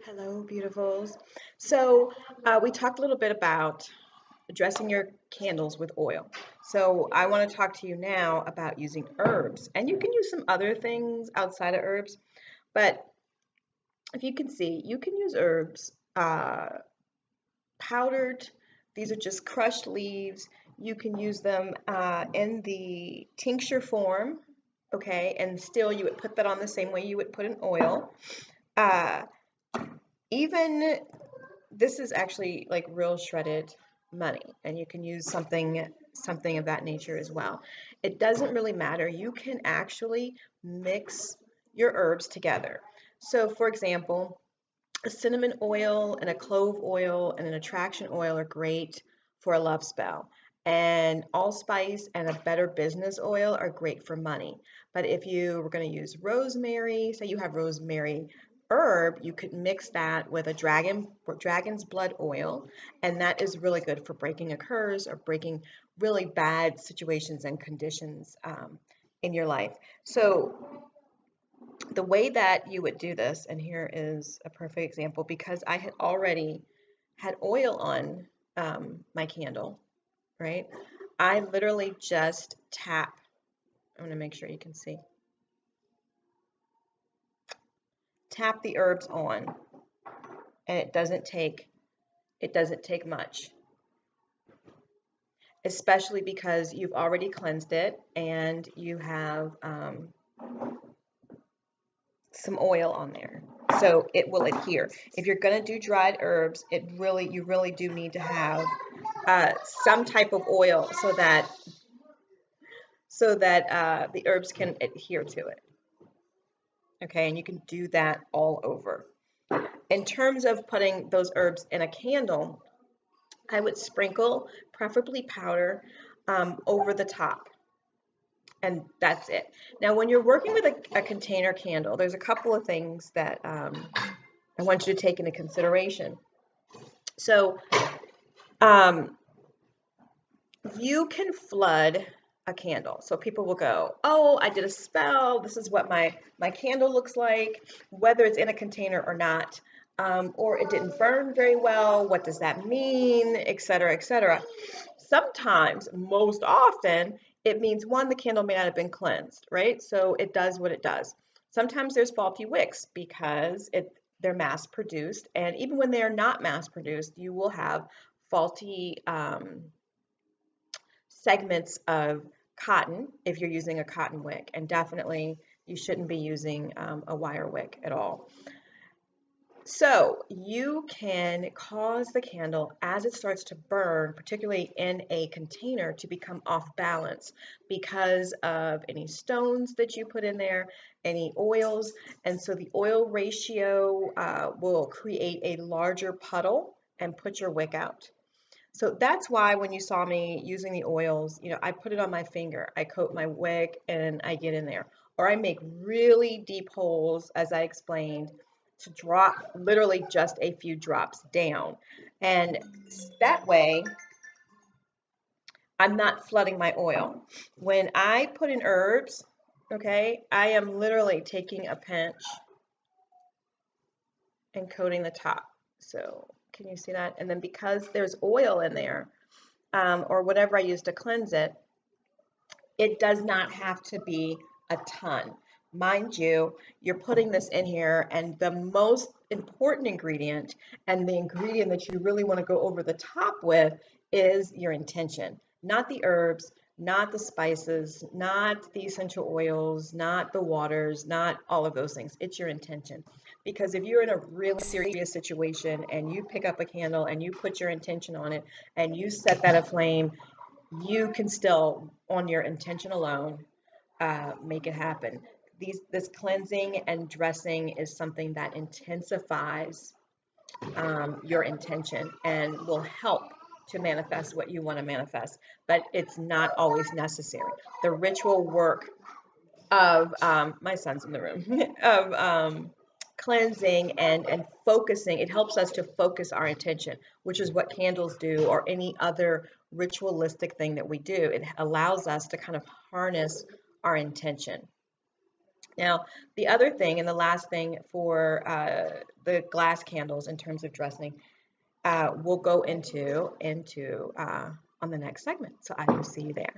Hello, beautifuls. So we talked a little bit about dressing your candles with oil. So I want to talk to you now about using herbs. And you can use some other things outside of herbs, but if you can see, you can use herbs powdered. These are just crushed leaves. You can use them in the tincture form, okay? And still you would put that on the same way you would put an oil. Uh, even this is actually like real shredded money, and you can use something of that nature as well. It doesn't really matter. You can actually mix your herbs together. So for example, a cinnamon oil and a clove oil and an attraction oil are great for a love spell. And allspice and a better business oil are great for money. But if you were going to use rosemary, say you have rosemary herb, you could mix that with a dragon's blood oil, and that is really good for breaking a curse or breaking really bad situations and conditions in your life. So the way that you would do this, and here is a perfect example, because I had already had oil on my candle, right? I literally just tap. I'm going to make sure you can see. Tap the herbs on, and it doesn't take much, especially because you've already cleansed it and you have some oil on there, so it will adhere. If you're going to do dried herbs, you really do need to have some type of oil so that the herbs can adhere to it. Okay, and you can do that all over. In terms of putting those herbs in a candle, I would sprinkle, preferably powder, over the top. And that's it. Now, when you're working with a container candle, there's a couple of things that I want you to take into consideration. So you can flood a candle. So people will go, oh, I did a spell. This is what my candle looks like, whether it's in a container or not. Or it didn't burn very well. What does that mean? Etc., etc. Sometimes, most often, it means one, the candle may not have been cleansed, right? So it does what it does. Sometimes there's faulty wicks because they're mass produced, and even when they're not mass produced, you will have faulty segments of cotton if you're using a cotton wick, and definitely you shouldn't be using a wire wick at all. So you can cause the candle, as it starts to burn, particularly in a container, to become off balance because of any stones that you put in there, any oils, and so the oil ratio will create a larger puddle and put your wick out. So that's why when you saw me using the oils, I put it on my finger, I coat my wick, and I get in there. Or I make really deep holes, as I explained, to drop literally just a few drops down. And that way, I'm not flooding my oil. When I put in herbs, okay, I am literally taking a pinch and coating the top. So can you see that? And then because there's oil in there, or whatever I use to cleanse it, it does not have to be a ton. Mind you, you're putting this in here, and the most important ingredient, and the ingredient that you really want to go over the top with, is your intention. Not the herbs, not the spices, not the essential oils, not the waters, not all of those things. It's your intention. Because if you're in a really serious situation and you pick up a candle and you put your intention on it and you set that aflame, you can still, on your intention alone, make it happen. This cleansing and dressing is something that intensifies your intention and will help to manifest what you want to manifest, but it's not always necessary. The ritual work of my son's in the room of cleansing and focusing, it helps us to focus our intention, which is what candles do, or any other ritualistic thing that we do. It allows us to kind of harness our intention. Now, the other thing and the last thing for the glass candles in terms of dressing, we'll go into on the next segment. So I will see you there.